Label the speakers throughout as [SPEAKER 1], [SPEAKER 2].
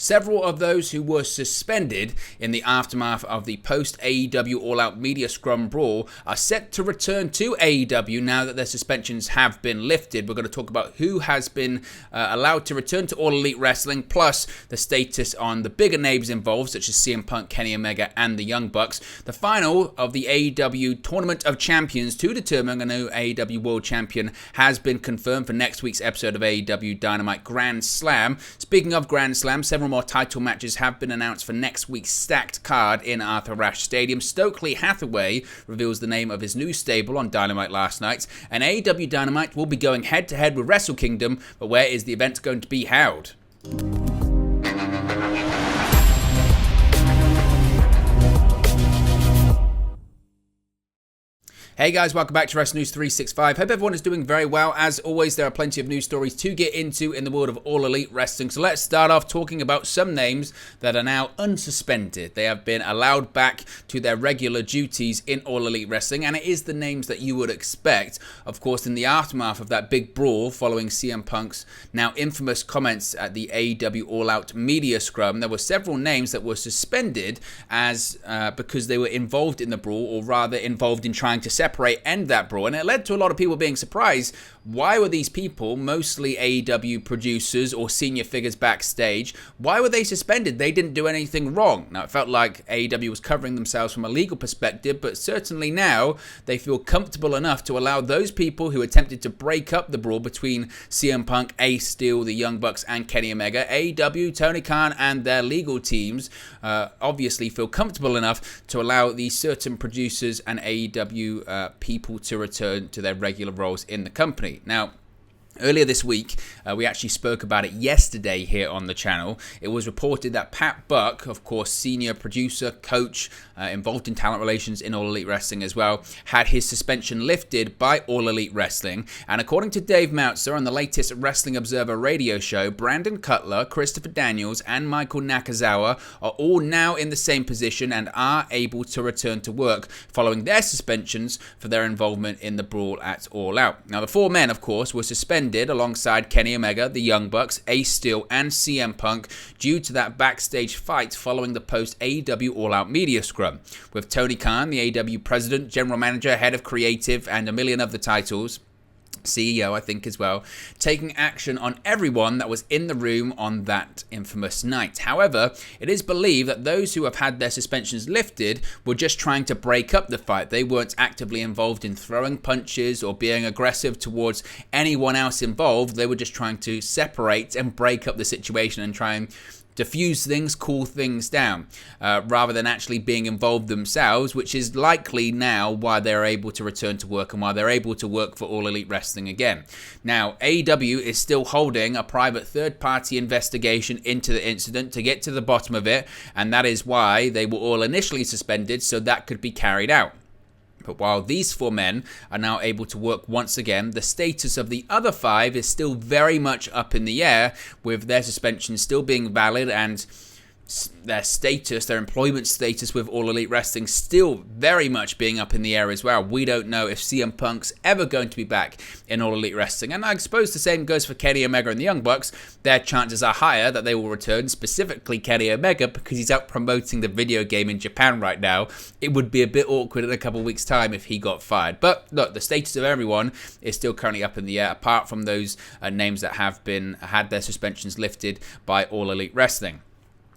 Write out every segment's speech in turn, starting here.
[SPEAKER 1] Several of those who were suspended in the aftermath of the post-AEW All-Out Media Scrum Brawl are set to return to AEW now that their suspensions have been lifted. We're going to talk about who has been allowed to return to All Elite Wrestling, plus the status on the bigger names involved, such as CM Punk, Kenny Omega, and the Young Bucks. The final of the AEW Tournament of Champions to determine a new AEW World Champion has been confirmed for next week's episode of AEW Dynamite Grand Slam. Speaking of Grand Slam, several more title matches have been announced for next week's stacked card in Arthur Ashe Stadium. Stokely Hathaway reveals the name of his new stable on Dynamite last night, and AEW Dynamite will be going head-to-head with Wrestle Kingdom, but where is the event going to be held? Hey guys, welcome back to Wrestling News 365. Hope everyone is doing very well. As always, there are plenty of news stories to get into in the world of All Elite Wrestling. So let's start off talking about some names that are now unsuspended. They have been allowed back to their regular duties in All Elite Wrestling, and it is the names that you would expect. Of course, in the aftermath of that big brawl following CM Punk's now infamous comments at the AEW All Out Media Scrum, there were several names that were suspended as because they were involved in the brawl, or rather involved in trying to end that brawl, and it led to a lot of people being surprised. Why were these people, mostly AEW producers or senior figures backstage, why were they suspended? They didn't do anything wrong. Now, it felt like AEW was covering themselves from a legal perspective, but certainly now they feel comfortable enough to allow those people who attempted to break up the brawl between CM Punk, Ace Steel, the Young Bucks, and Kenny Omega. AEW, Tony Khan, and their legal teams obviously feel comfortable enough to allow these certain producers and AEW people to return to their regular roles in the company. Now, earlier this week, we actually spoke about it yesterday here on the channel. It was reported that Pat Buck, of course, senior producer, coach, involved in talent relations in All Elite Wrestling as well, had his suspension lifted by All Elite Wrestling. And according to Dave Meltzer on the latest Wrestling Observer radio show, Brandon Cutler, Christopher Daniels, and Michael Nakazawa are all now in the same position and are able to return to work following their suspensions for their involvement in the brawl at All Out. Now, the four men, of course, were suspended alongside Kenny Omega, the Young Bucks, Ace Steel, and CM Punk due to that backstage fight following the post-AEW All Out Media Scrum. With Tony Khan, the AEW president, general manager, head of creative, and a million other titles, CEO, I think, as well, taking action on everyone that was in the room on that infamous night. However, it is believed that those who have had their suspensions lifted were just trying to break up the fight. They weren't actively involved in throwing punches or being aggressive towards anyone else involved. They were just trying to separate and break up the situation and try and diffuse things, cool things down, rather than actually being involved themselves, which is likely now why they're able to return to work and why they're able to work for All Elite Wrestling again. Now, AEW is still holding a private third-party investigation into the incident to get to the bottom of it, and that is why they were all initially suspended, so that could be carried out. But while these four men are now able to work once again, the status of the other five is still very much up in the air, with their suspension still being valid and their status, their employment status with All Elite Wrestling still very much being up in the air as well. We don't know if CM Punk's ever going to be back in All Elite Wrestling. And I suppose the same goes for Kenny Omega and the Young Bucks. Their chances are higher that they will return, specifically Kenny Omega, because he's out promoting the video game in Japan right now. It would be a bit awkward in a couple of weeks' time if he got fired. But look, the status of everyone is still currently up in the air, apart from those names that have had their suspensions lifted by All Elite Wrestling.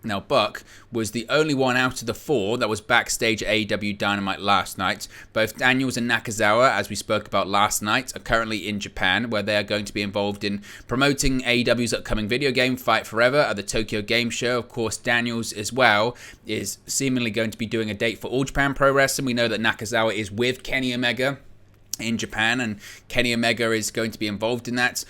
[SPEAKER 1] Now, Buck was the only one out of the four that was backstage at AEW Dynamite last night. Both Daniels and Nakazawa, as we spoke about last night, are currently in Japan, where they are going to be involved in promoting AEW's upcoming video game, Fight Forever, at the Tokyo Game Show. Of course, Daniels as well is seemingly going to be doing a date for All Japan Pro Wrestling. We know that Nakazawa is with Kenny Omega in Japan, and Kenny Omega is going to be involved in that.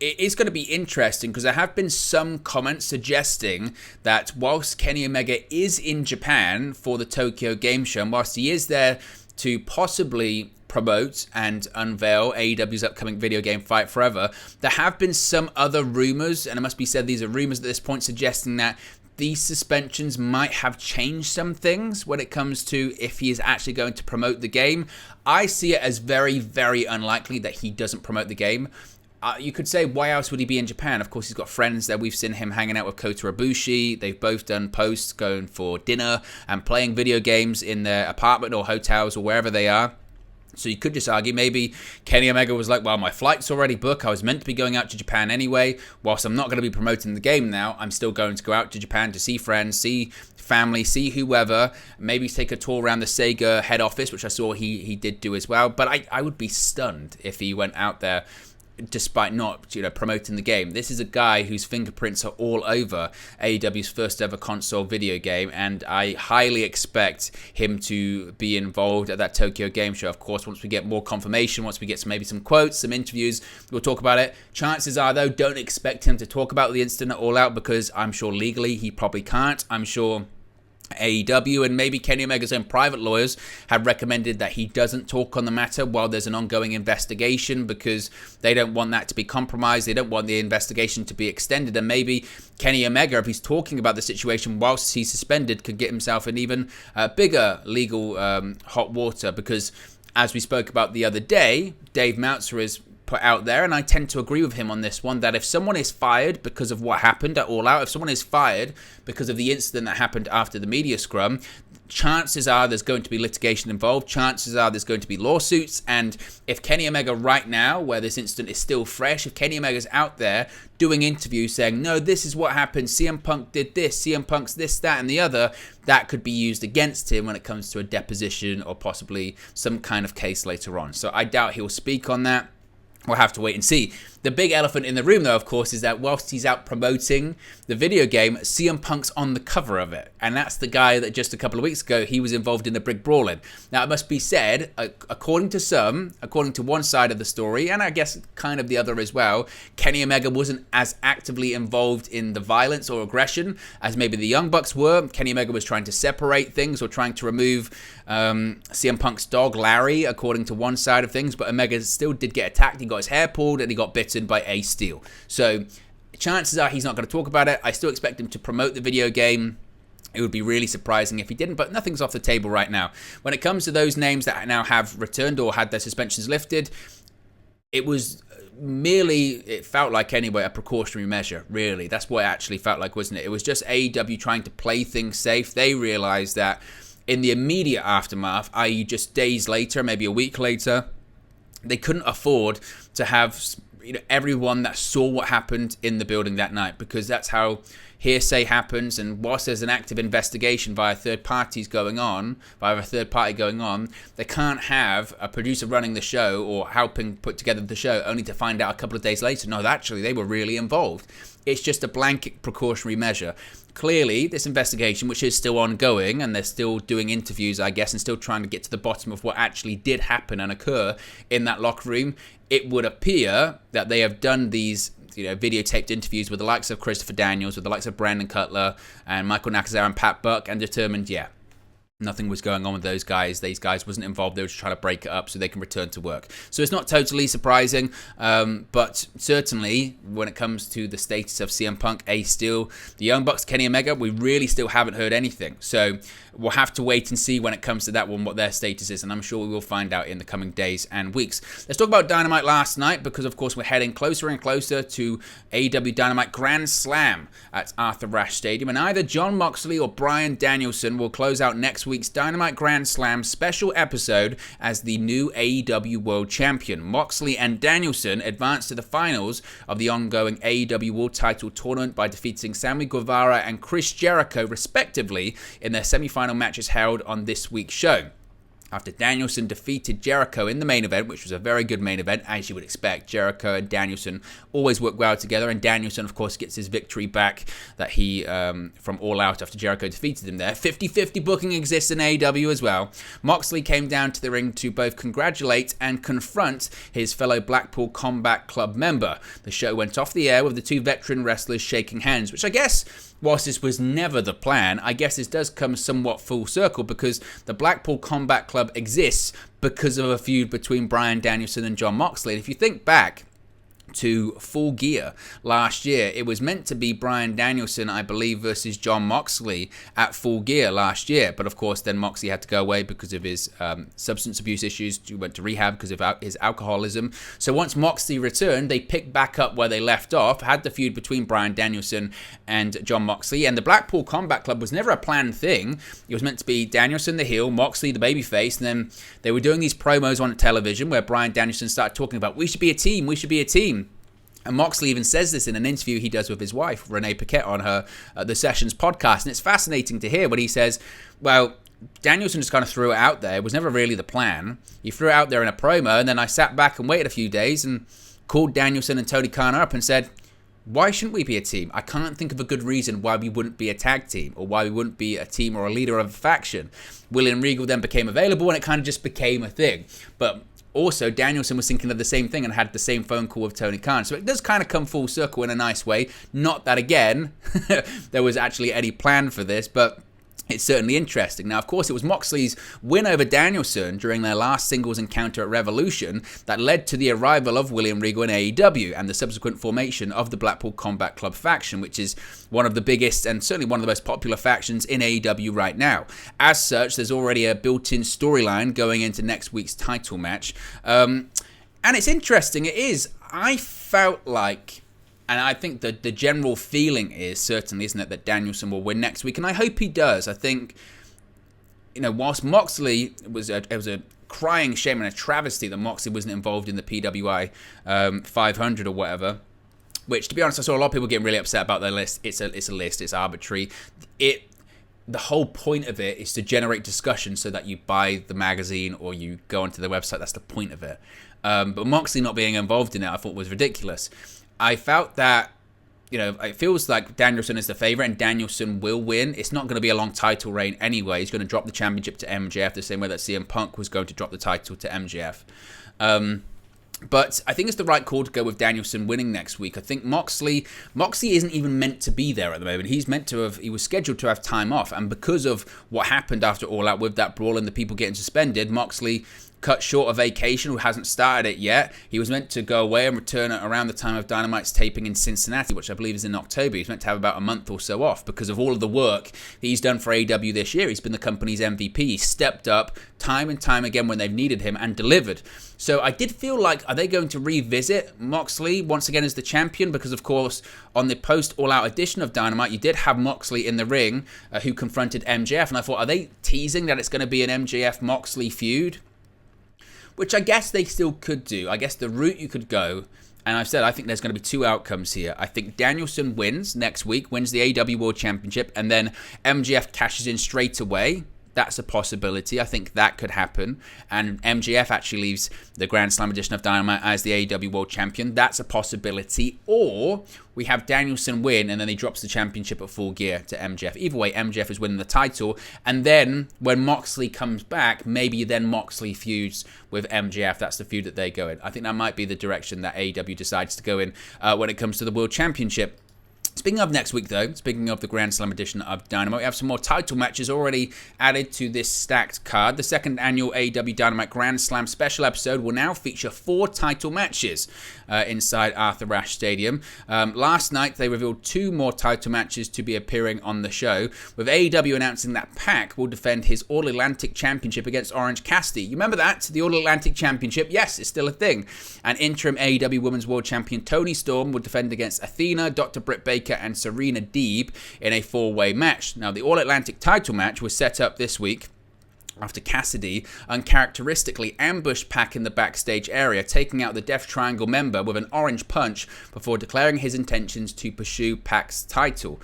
[SPEAKER 1] It is going to be interesting because there have been some comments suggesting that whilst Kenny Omega is in Japan for the Tokyo Game Show, and whilst he is there to possibly promote and unveil AEW's upcoming video game Fight Forever, there have been some other rumors, and it must be said these are rumors at this point, suggesting that these suspensions might have changed some things when it comes to if he is actually going to promote the game. I see it as very, very unlikely that he doesn't promote the game. You could say, why else would he be in Japan? Of course, he's got friends there. We've seen him hanging out with Kota Ibushi. They've both done posts going for dinner and playing video games in their apartment or hotels or wherever they are. So you could just argue maybe Kenny Omega was like, well, my flight's already booked. I was meant to be going out to Japan anyway. Whilst I'm not going to be promoting the game now, I'm still going to go out to Japan to see friends, see family, see whoever, maybe take a tour around the Sega head office, which I saw he did do as well. But I would be stunned if he went out there despite not, promoting the game. This is a guy whose fingerprints are all over AEW's first ever console video game, and I highly expect him to be involved at that Tokyo Game Show. Of course, once we get more confirmation, once we get maybe some quotes, some interviews, we'll talk about it. Chances are, though, don't expect him to talk about the incident at All Out, because I'm sure legally he probably can't. I'm sure AEW and maybe Kenny Omega's own private lawyers have recommended that he doesn't talk on the matter while there's an ongoing investigation, because they don't want that to be compromised. They don't want the investigation to be extended, and maybe Kenny Omega, if he's talking about the situation whilst he's suspended, could get himself in even bigger legal hot water, because as we spoke about the other day, Dave Meltzer is put out there, and I tend to agree with him on this one, that if someone is fired because of what happened at All Out, if someone is fired because of the incident that happened after the media scrum, chances are there's going to be litigation involved. Chances are there's going to be lawsuits. And if Kenny Omega right now, where this incident is still fresh, if Kenny Omega's out there doing interviews saying, no, this is what happened, CM Punk did this, CM Punk's this, that, and the other, that could be used against him when it comes to a deposition or possibly some kind of case later on. So I doubt he'll speak on that. We'll have to wait and see. The big elephant in the room, though, of course, is that whilst he's out promoting the video game, CM Punk's on the cover of it. And that's the guy that just a couple of weeks ago, he was involved in the Brig Brawling. Now, it must be said, according to one side of the story, and I guess kind of the other as well, Kenny Omega wasn't as actively involved in the violence or aggression as maybe the Young Bucks were. Kenny Omega was trying to separate things or trying to remove CM Punk's dog, Larry, according to one side of things. But Omega still did get attacked. He got his hair pulled and he got bitten by Ace Steel. So chances are he's not going to talk about it. I still expect him to promote the video game. It would be really surprising if he didn't, but nothing's off the table right now. When it comes to those names that now have returned or had their suspensions lifted, it was merely, it felt like anyway, a precautionary measure, really. That's what it actually felt like, wasn't it? It was just AEW trying to play things safe. They realized that in the immediate aftermath, i.e. just days later, maybe a week later, they couldn't afford to have everyone that saw what happened in the building that night, because that's how hearsay happens. And whilst there's an active investigation via a third party going on, they can't have a producer running the show or helping put together the show only to find out a couple of days later, no, actually they were really involved. It's just a blanket precautionary measure. Clearly, this investigation, which is still ongoing, and they're still doing interviews, I guess, and still trying to get to the bottom of what actually did happen and occur in that locker room, it would appear that they have done these videotaped interviews with the likes of Christopher Daniels, with the likes of Brandon Cutler and Michael Nakazawa and Pat Buck, and determined, nothing was going on with those guys. These guys wasn't involved. They were just trying to break it up so they can return to work. So it's not totally surprising, but certainly when it comes to the status of CM Punk, Ace Steel, the Young Bucks, Kenny Omega, we really still haven't heard anything. So we'll have to wait and see when it comes to that one what their status is, and I'm sure we will find out in the coming days and weeks. Let's talk about Dynamite last night, because of course we're heading closer and closer to AEW Dynamite Grand Slam at Arthur Ashe Stadium, and either Jon Moxley or Bryan Danielson will close out next week's Dynamite Grand Slam special episode as the new AEW World Champion. Moxley and Danielson advanced to the finals of the ongoing AEW World Title Tournament by defeating Sammy Guevara and Chris Jericho respectively in their semi-final matches held on this week's show. After Danielson defeated Jericho in the main event, which was a very good main event, as you would expect. Jericho and Danielson always work well together, and Danielson, of course, gets his victory back that he, from All Out after Jericho defeated him there. 50-50 booking exists in AEW as well. Moxley came down to the ring to both congratulate and confront his fellow Blackpool Combat Club member. The show went off the air with the two veteran wrestlers shaking hands, which I guess, whilst this was never the plan, I guess this does come somewhat full circle, because the Blackpool Combat Club exists because of a feud between Bryan Danielson and Jon Moxley. And if you think back to Full Gear last year. It was meant to be Bryan Danielson, I believe, versus Jon Moxley at Full Gear last year. But of course, then Moxley had to go away because of his substance abuse issues. He went to rehab because of his alcoholism. So once Moxley returned, they picked back up where they left off, had the feud between Bryan Danielson and Jon Moxley. And the Blackpool Combat Club was never a planned thing. It was meant to be Danielson, the heel, Moxley, the babyface. And then they were doing these promos on television where Bryan Danielson started talking about, we should be a team, we should be a team. And Moxley even says this in an interview he does with his wife, Renee Paquette, on her The Sessions podcast. And it's fascinating to hear when he says, well, Danielson just kind of threw it out there. It was never really the plan. He threw it out there in a promo, and then I sat back and waited a few days and called Danielson and Tony Khan up and said, why shouldn't we be a team? I can't think of a good reason why we wouldn't be a tag team or why we wouldn't be a team or a leader of a faction. William Regal then became available, and it kind of just became a thing. But also, Danielson was thinking of the same thing and had the same phone call with Tony Khan. So it does kind of come full circle in a nice way. Not that, again, there was actually any plan for this, but it's certainly interesting. Now, of course, it was Moxley's win over Danielson during their last singles encounter at Revolution that led to the arrival of William Regal in AEW and the subsequent formation of the Blackpool Combat Club faction, which is one of the biggest and certainly one of the most popular factions in AEW right now. As such, there's already a built-in storyline going into next week's title match. And it's interesting. It is. I felt like... And I think that the general feeling is, certainly, isn't it, that Danielson will win next week. And I hope he does. I think, whilst Moxley it was a crying shame and a travesty that Moxley wasn't involved in the PWI 500 or whatever, which, to be honest, I saw a lot of people getting really upset about their list. It's a list. It's arbitrary. The whole point of it is to generate discussion so that you buy the magazine or you go onto the website. That's the point of it. But Moxley not being involved in it, I thought was ridiculous. I felt that, it feels like Danielson is the favourite and Danielson will win. It's not going to be a long title reign anyway. He's going to drop the championship to MJF the same way that CM Punk was going to drop the title to MJF. But I think it's the right call to go with Danielson winning next week. I think Moxley isn't even meant to be there at the moment. He was scheduled to have time off. And because of what happened after All Out with that brawl and the people getting suspended, Moxley cut short a vacation, who hasn't started it yet. He was meant to go away and return around the time of Dynamite's taping in Cincinnati, which I believe is in October. He's meant to have about a month or so off because of all of the work that he's done for AEW this year. He's been the company's MVP. He stepped up time and time again when they've needed him and delivered. So I did feel like, are they going to revisit Moxley once again as the champion? Because, of course, on the post-All-Out edition of Dynamite, you did have Moxley in the ring who confronted MJF. And I thought, are they teasing that it's going to be an MJF-Moxley feud? Which I guess they still could do. I guess the route you could go, and I've said I think there's going to be two outcomes here. I think Danielson wins next week, wins the AEW World Championship, and then MJF cashes in straight away. That's a possibility. I think that could happen. And MJF actually leaves the Grand Slam edition of Dynamite as the AEW World Champion. That's a possibility. Or we have Danielson win and then he drops the championship at Full Gear to MJF. Either way, MJF is winning the title. And then when Moxley comes back, maybe then Moxley feuds with MJF. That's the feud that they go in. I think that might be the direction that AEW decides to go in when it comes to the World Championship. Speaking of next week, though, speaking of the Grand Slam edition of Dynamite, we have some more title matches already added to this stacked card. The second annual AEW Dynamite Grand Slam special episode will now feature 4 title matches inside Arthur Ashe Stadium. Last night, they revealed 2 more title matches to be appearing on the show, with AEW announcing that Pac will defend his All-Atlantic Championship against Orange Cassidy. You remember that? The All-Atlantic Championship? Yes, it's still a thing. And interim AEW Women's World Champion Toni Storm will defend against Athena, Dr. Britt Baker, and Serena Deeb in a 4-way match. Now, the All-Atlantic title match was set up this week after Cassidy uncharacteristically ambushed Pac in the backstage area, taking out the Death Triangle member with an orange punch before declaring his intentions to pursue Pac's title.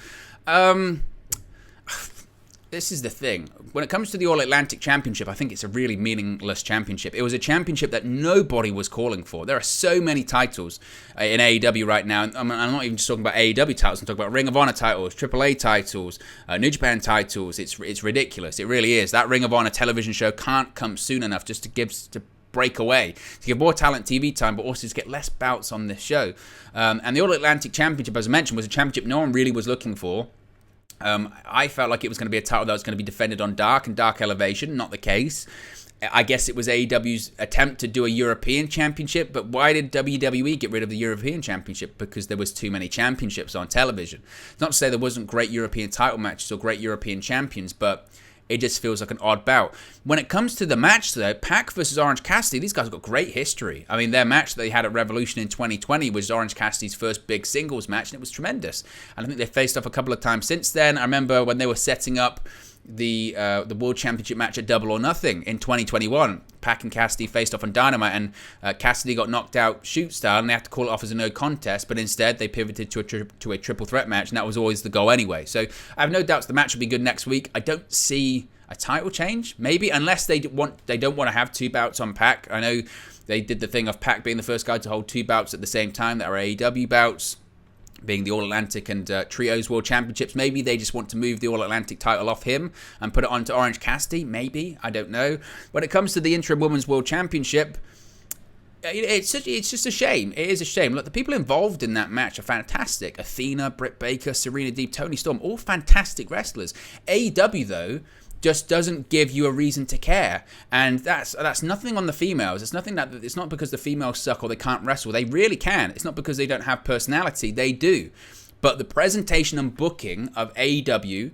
[SPEAKER 1] This is the thing. When it comes to the All-Atlantic Championship, I think it's a really meaningless championship. It was a championship that nobody was calling for. There are so many titles in AEW right now. I'm not even just talking about AEW titles. I'm talking about Ring of Honor titles, AAA titles, New Japan titles. It's ridiculous. It really is. That Ring of Honor television show can't come soon enough just to break away, to give more talent TV time, but also to get less bouts on this show. And the All-Atlantic Championship, as I mentioned, was a championship no one really was looking for. I felt like it was going to be a title that was going to be defended on Dark and Dark Elevation. Not the case. I guess it was AEW's attempt to do a European championship, but why did WWE get rid of the European championship? Because there was too many championships on television. It's not to say there wasn't great European title matches or great European champions, but it just feels like an odd bout. When it comes to the match, though, Pac versus Orange Cassidy, these guys have got great history. I mean, their match that they had at Revolution in 2020 was Orange Cassidy's first big singles match, and it was tremendous. And I think they faced off a couple of times since then. I remember when they were setting up the World Championship match at Double or Nothing in 2021. Pac and Cassidy faced off on Dynamite, and Cassidy got knocked out shoot style, and they had to call it off as a no contest, but instead they pivoted to a triple threat match, and that was always the goal anyway. So I have no doubts the match will be good next week. I don't see a title change, maybe, unless they don't want to have 2 bouts on Pac. I know they did the thing of Pac being the first guy to hold 2 bouts at the same time that are AEW bouts, being the All-Atlantic and Trios World Championships. Maybe they just want to move the All-Atlantic title off him and put it onto Orange Cassidy. Maybe. I don't know. When it comes to the Interim Women's World Championship, it's just a shame. It is a shame. Look, the people involved in that match are fantastic. Athena, Britt Baker, Serena Deeb, Toni Storm, all fantastic wrestlers. AEW, though, just doesn't give you a reason to care, and that's nothing on the females. It's not because the females suck or they can't wrestle. They really can. It's not because they don't have personality. They do, but the presentation and booking of AEW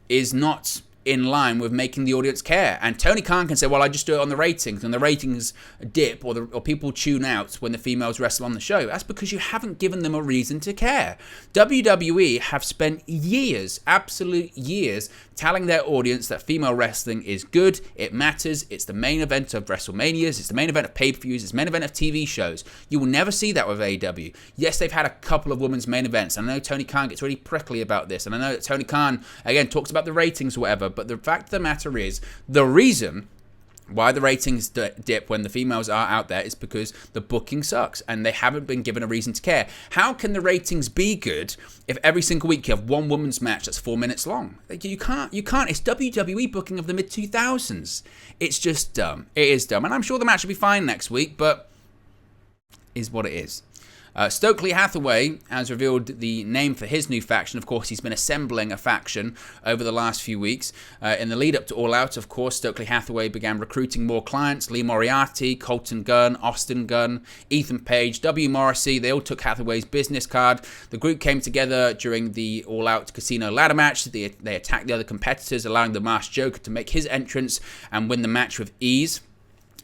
[SPEAKER 1] is not in line with making the audience care. And Tony Khan can say, well, I just do it on the ratings, and the ratings dip or people tune out when the females wrestle on the show. That's because you haven't given them a reason to care. WWE have spent years, absolute years, telling their audience that female wrestling is good, it matters, it's the main event of WrestleManias, it's the main event of pay-per-views, it's the main event of TV shows. You will never see that with AEW. Yes, they've had a couple of women's main events, and I know Tony Khan gets really prickly about this, and I know that Tony Khan, again, talks about the ratings or whatever, but the fact of the matter is, the reason why the ratings dip when the females are out there is because the booking sucks and they haven't been given a reason to care. How can the ratings be good if every single week you have one women's match that's 4 minutes long? Like, you can't. It's WWE booking of the mid-2000s. It's just dumb. It is dumb. And I'm sure the match will be fine next week, but is what it is. Stokely Hathaway has revealed the name for his new faction. Of course, he's been assembling a faction over the last few weeks. In the lead up to All Out, of course, Stokely Hathaway began recruiting more clients. Lee Moriarty, Colton Gunn, Austin Gunn, Ethan Page, W. Morrissey, they all took Hathaway's business card. The group came together during the All Out Casino ladder match. They attacked the other competitors, allowing the Masked Joker to make his entrance and win the match with ease.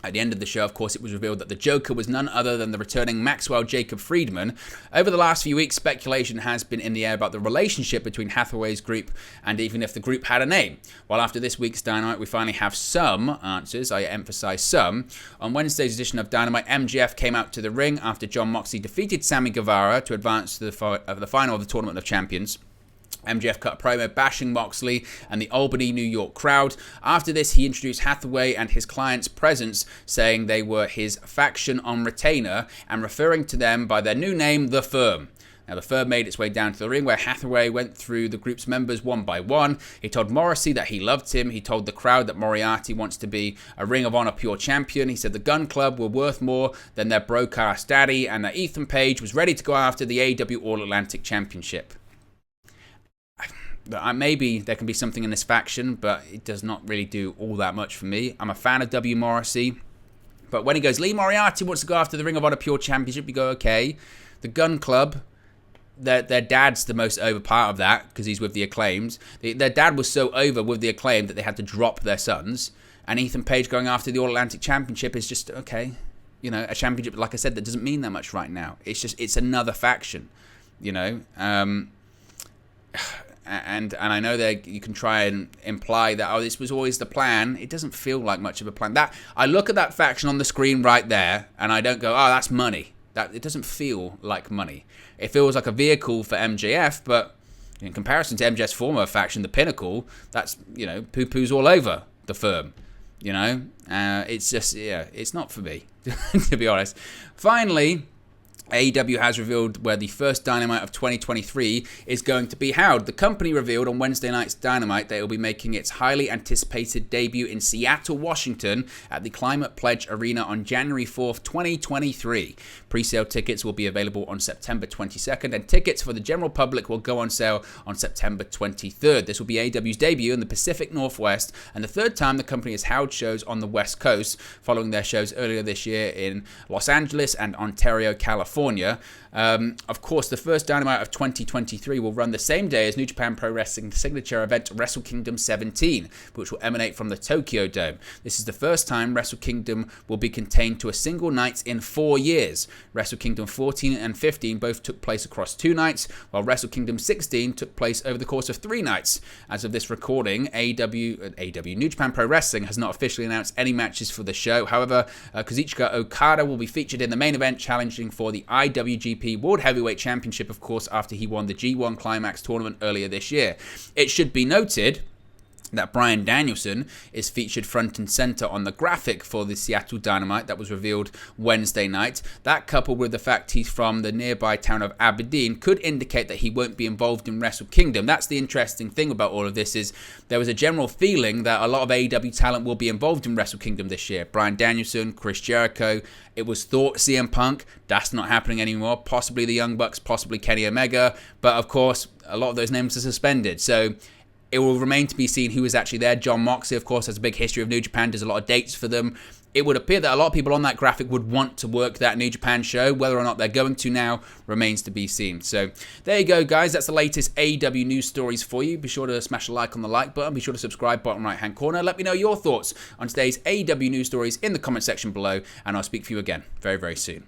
[SPEAKER 1] At the end of the show, of course, it was revealed that the Joker was none other than the returning Maxwell Jacob Friedman. Over the last few weeks, speculation has been in the air about the relationship between Hathaway's group and even if the group had a name. While after this week's Dynamite, we finally have some answers. I emphasize some. On Wednesday's edition of Dynamite, MJF came out to the ring after Jon Moxley defeated Sammy Guevara to advance to the final of the Tournament of Champions. MJF cut a promo bashing Moxley and the Albany, New York crowd. After this, he introduced Hathaway and his client's presence, saying they were his faction on retainer and referring to them by their new name, The Firm. Now, The Firm made its way down to the ring where Hathaway went through the group's members one by one. He told Morrissey that he loved him. He told the crowd that Moriarty wants to be a Ring of Honor pure champion. He said the Gun Club were worth more than their broke-ass daddy and that Ethan Page was ready to go after the AEW All-Atlantic Championship. Maybe there can be something in this faction, but it does not really do all that much for me. I'm a fan of W. Morrissey, but when he goes, Lee Moriarty wants to go after the Ring of Honor Pure Championship, you go, okay. The Gun Club, their dad's the most over part of that because he's with the Acclaimed. Their dad was so over with the Acclaimed that they had to drop their sons, and Ethan Page going after the All-Atlantic Championship is just, okay. You know, a championship, like I said, that doesn't mean that much right now. It's another faction, you know. And I know that you can try and imply that, oh, this was always the plan. It doesn't feel like much of a plan. That I look at that faction on the screen right there, and I don't go, oh, that's money. That it doesn't feel like money. It feels like a vehicle for MJF, but in comparison to MJF's former faction, the Pinnacle, that's, you know, poo-poo's all over The Firm. You know, it's just, yeah, it's not for me, to be honest. Finally, AEW has revealed where the first Dynamite of 2023 is going to be held. The company revealed on Wednesday night's Dynamite that it will be making its highly anticipated debut in Seattle, Washington at the Climate Pledge Arena on January 4th, 2023. Pre-sale tickets will be available on September 22nd, and tickets for the general public will go on sale on September 23rd. This will be AEW's debut in the Pacific Northwest and the third time the company has held shows on the West Coast, following their shows earlier this year in Los Angeles and Ontario, California. Of course, the first Dynamite of 2023 will run the same day as New Japan Pro Wrestling's signature event Wrestle Kingdom 17, which will emanate from the Tokyo Dome. This is the first time Wrestle Kingdom will be contained to a single night in 4 years. Wrestle Kingdom 14 and 15 both took place across 2 nights, while Wrestle Kingdom 16 took place over the course of 3 nights. As of this recording, AEW New Japan Pro Wrestling has not officially announced any matches for the show. However, Kazuchika Okada will be featured in the main event, challenging for the IWGP World Heavyweight Championship, of course, after he won the G1 Climax tournament earlier this year. It should be noted that Bryan Danielson is featured front and center on the graphic for the Seattle Dynamite that was revealed Wednesday night. That, coupled with the fact he's from the nearby town of Aberdeen, could indicate that he won't be involved in Wrestle Kingdom. That's the interesting thing about all of this, is there was a general feeling that a lot of AEW talent will be involved in Wrestle Kingdom this year. Bryan Danielson, Chris Jericho, it was thought CM Punk. That's not happening anymore. Possibly the Young Bucks, possibly Kenny Omega, but of course a lot of those names are suspended, so it will remain to be seen who is actually there. John Moxley, of course, has a big history of New Japan, does a lot of dates for them. It would appear that a lot of people on that graphic would want to work that New Japan show. Whether or not they're going to now remains to be seen. So there you go, guys. That's the latest AEW news stories for you. Be sure to smash a like on the like button. Be sure to subscribe, bottom right-hand corner. Let me know your thoughts on today's AEW news stories in the comment section below, and I'll speak to you again very, very soon.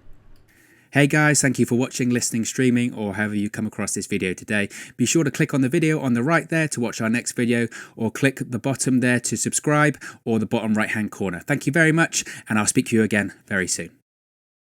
[SPEAKER 1] Hey guys, thank you for watching, listening, streaming, or however you come across this video today. Be sure to click on the video on the right there to watch our next video, or click the bottom there to subscribe, or the bottom right hand corner. Thank you very much, and I'll speak to you again very soon.